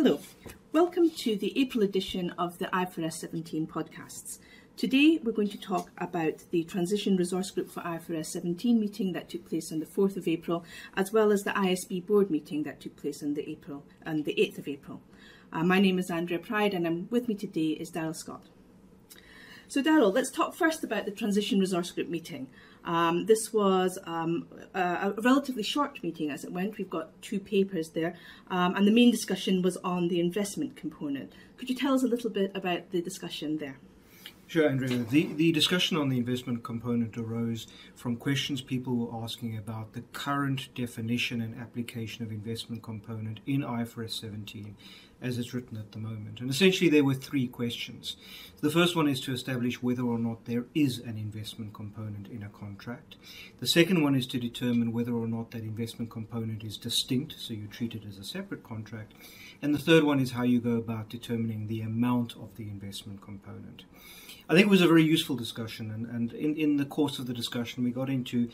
Hello, welcome to the April edition of the IFRS 17 podcasts. Today we're going to talk about the Transition Resource Group for IFRS 17 meeting that took place on the 4th of April, as well as the IASB board meeting that took place on the 8th of April. My name is Andrea Pryde and with me today is Darrel Scott. So Darrel, let's talk first about the Transition Resource Group meeting. This was a relatively short meeting as it went. We've got two papers there, and the main discussion was on the investment component. Could you tell us a little bit about the discussion there? Sure, Andrea. The discussion on the investment component arose from questions people were asking about the current definition and application of investment component in IFRS 17 as it's written at the moment. And essentially there were three questions. The first one is to establish whether or not there is an investment component in a contract. The second one is to determine whether or not that investment component is distinct, so you treat it as a separate contract. And the third one is how you go about determining the amount of the investment component. I think it was a very useful discussion, and in the course of the discussion we got into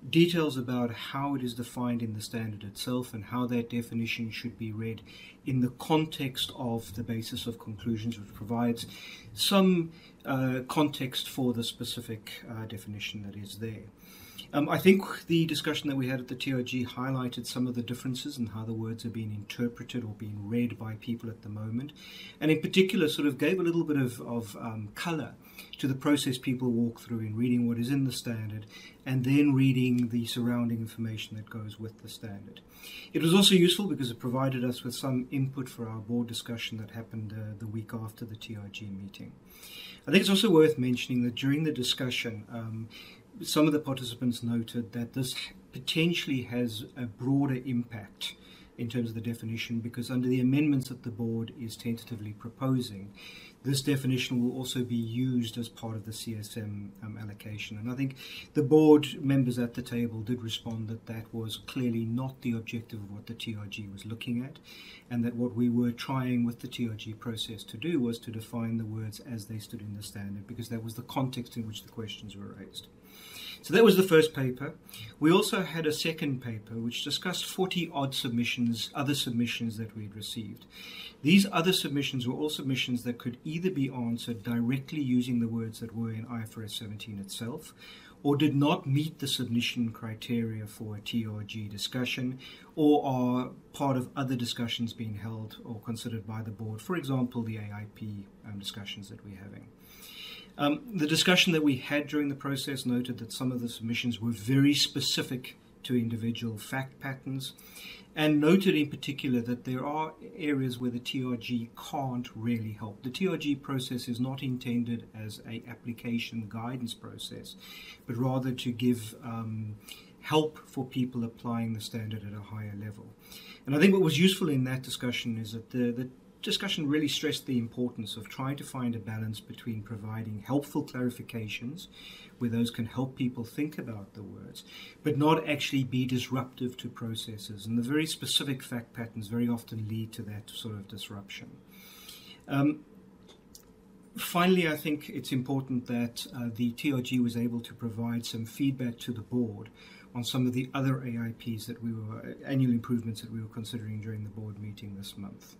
details about how it is defined in the standard itself and how that definition should be read in the context of the basis of conclusions, which provides some context for the specific definition that is there. I think the discussion that we had at the TRG highlighted some of the differences in how the words are being interpreted or being read by people at the moment, and in particular sort of gave a little bit of colour to the process people walk through in reading what is in the standard and then reading the surrounding information that goes with the standard. It was also useful because it provided us with some input for our board discussion that happened the week after the TRG meeting. I think it's also worth mentioning that during the discussion, some of the participants noted that this potentially has a broader impact in terms of the definition, because under the amendments that the board is tentatively proposing, this definition will also be used as part of the CSM allocation. And I think the board members at the table did respond that that was clearly not the objective of what the TRG was looking at, and that what we were trying with the TRG process to do was to define the words as they stood in the standard, because that was the context in which the questions were raised. So that was the first paper. We also had a second paper which discussed 40-odd submissions, other submissions that we'd received. These other submissions were all submissions that could either be answered directly using the words that were in IFRS 17 itself, or did not meet the submission criteria for a TRG discussion, or are part of other discussions being held or considered by the board, for example, the AIP discussions that we're having. The discussion that we had during the process noted that some of the submissions were very specific to individual fact patterns, and noted in particular that there are areas where the TRG can't really help. The TRG process is not intended as an application guidance process, but rather to give help for people applying the standard at a higher level. And I think what was useful in that discussion is that the discussion really stressed the importance of trying to find a balance between providing helpful clarifications where those can help people think about the words, but not actually be disruptive to processes. And the very specific fact patterns very often lead to that sort of disruption. Finally, I think it's important that the TRG was able to provide some feedback to the board on some of the other AIPs that annual improvements that we were considering during the board meeting this month.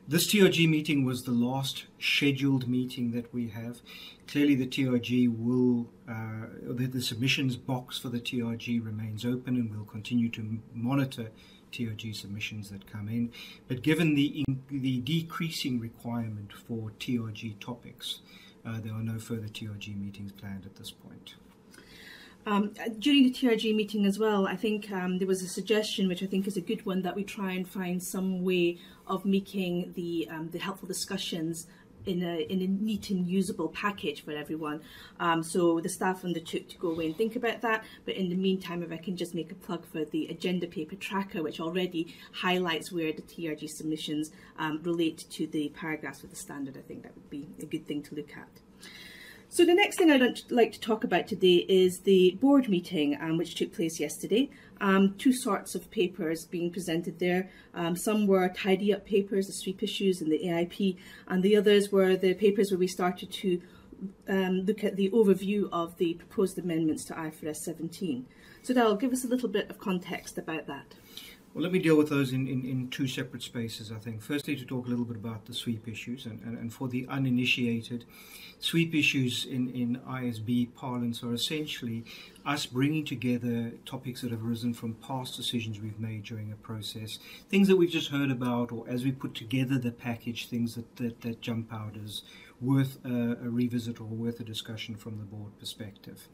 This TRG meeting was the last scheduled meeting that we have. Clearly the TRG will, the submissions box for the TRG remains open, and we'll continue to monitor TRG submissions that come in. But given the decreasing requirement for TRG topics, there are no further TRG meetings planned at this point. During the TRG meeting as well, I think there was a suggestion, which I think is a good one, that we try and find some way of making the helpful discussions in a neat and usable package for everyone. So the staff undertook to go away and think about that. But in the meantime, if I can just make a plug for the agenda paper tracker, which already highlights where the TRG submissions relate to the paragraphs with the standard, I think that would be a good thing to look at. So the next thing I'd like to talk about today is the board meeting, which took place yesterday. Two sorts of papers being presented there. Some were tidy up papers, the sweep issues and the AIP, and the others were the papers where we started to look at the overview of the proposed amendments to IFRS 17. So Darrel, give us a little bit of context about that. Well, let me deal with those in two separate spaces, I think. Firstly, to talk a little bit about the sweep issues. And for the uninitiated, sweep issues in IASB parlance are essentially us bringing together topics that have arisen from past decisions we've made during a process, things that we've just heard about, or as we put together the package, things that jump out as worth a revisit or worth a discussion from the board perspective.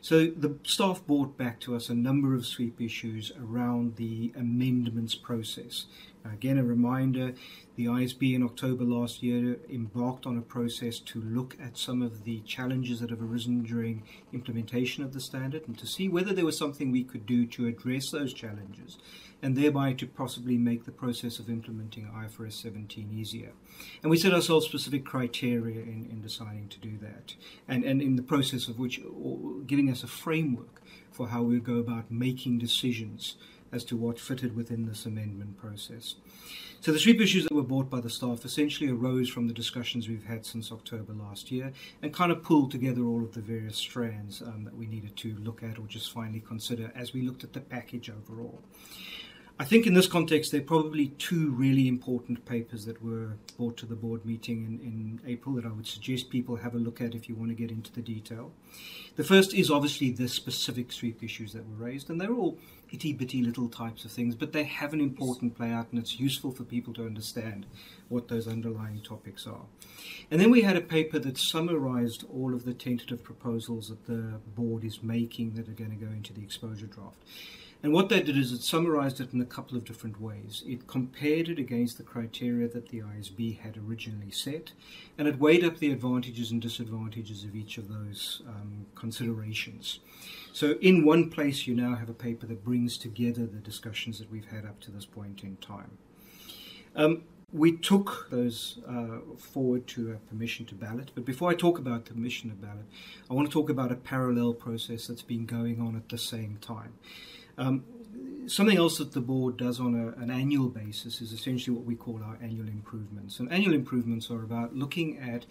So the staff brought back to us a number of sweep issues around the amendments process. Again, a reminder, the IASB in October last year embarked on a process to look at some of the challenges that have arisen during implementation of the standard and to see whether there was something we could do to address those challenges and thereby to possibly make the process of implementing IFRS 17 easier. And we set ourselves specific criteria in deciding to do that, and in the process of which, giving us a framework for how we go about making decisions as to what fitted within this amendment process. So the sweep issues that were brought by the staff essentially arose from the discussions we've had since October last year and kind of pulled together all of the various strands that we needed to look at or just finally consider as we looked at the package overall. I think in this context, there are probably two really important papers that were brought to the board meeting in April that I would suggest people have a look at if you want to get into the detail. The first is obviously the specific sweep issues that were raised, and they're all itty-bitty little types of things, but they have an important play out, and it's useful for people to understand what those underlying topics are. And then we had a paper that summarized all of the tentative proposals that the board is making that are going to go into the exposure draft. And what that did is it summarized it in a couple of different ways. It compared it against the criteria that the IASB had originally set, and it weighed up the advantages and disadvantages of each of those considerations. So in one place, you now have a paper that brings together the discussions that we've had up to this point in time. We took those forward to a permission to ballot, but before I talk about the permission to ballot, I want to talk about a parallel process that's been going on at the same time. Something else that the board does on an annual basis is essentially what we call our annual improvements. And annual improvements are about looking at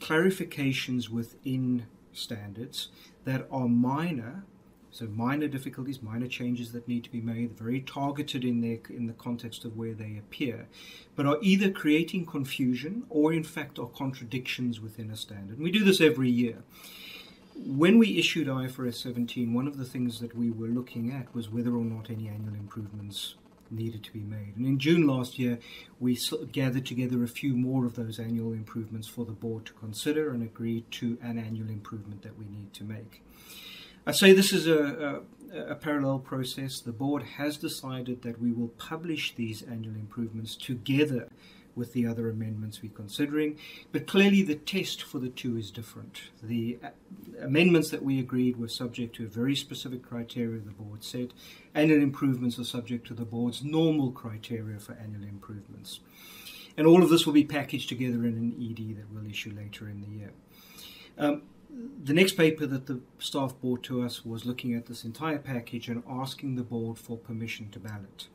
clarifications within standards that are minor, so minor difficulties, minor changes that need to be made, very targeted in the context of where they appear, but are either creating confusion or in fact are contradictions within a standard. And we do this every year. When we issued IFRS 17, one of the things that we were looking at was whether or not any annual improvements needed to be made. And in June last year, we gathered together a few more of those annual improvements for the board to consider and agreed to an annual improvement that we need to make. I say this is a parallel process. The board has decided that we will publish these annual improvements together with the other amendments we're considering, but clearly the test for the two is different. The amendments that we agreed were subject to a very specific criteria the board set. Annual improvements are subject to the board's normal criteria for annual improvements. And all of this will be packaged together in an ED that we'll issue later in the year. The next paper that the staff brought to us was looking at this entire package and asking the board for permission to ballot.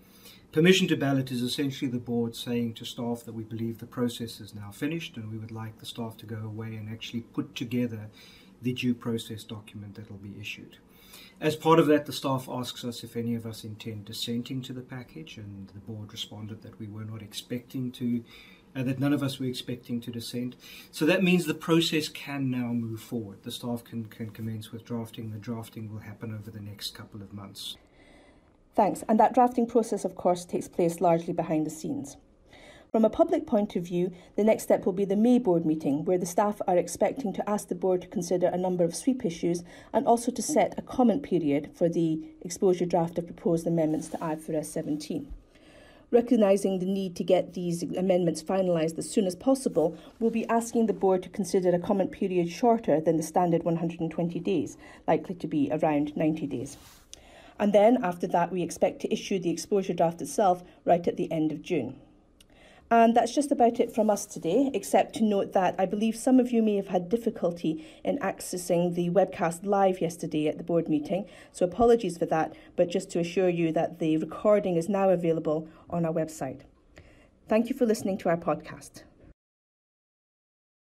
Permission to ballot is essentially the board saying to staff that we believe the process is now finished and we would like the staff to go away and actually put together the due process document that will be issued. As part of that, the staff asks us if any of us intend dissenting to the package, and the board responded that we were not expecting to, that none of us were expecting to dissent. So that means the process can now move forward. The staff can commence with drafting. The drafting will happen over the next couple of months. Thanks. And that drafting process, of course, takes place largely behind the scenes. From a public point of view, the next step will be the May board meeting, where the staff are expecting to ask the board to consider a number of sweep issues and also to set a comment period for the exposure draft of proposed amendments to IFRS 17. Recognising the need to get these amendments finalised as soon as possible, we'll be asking the board to consider a comment period shorter than the standard 120 days, likely to be around 90 days. And then, after that, we expect to issue the exposure draft itself right at the end of June. And that's just about it from us today, except to note that I believe some of you may have had difficulty in accessing the webcast live yesterday at the board meeting, so apologies for that, but just to assure you that the recording is now available on our website. Thank you for listening to our podcast.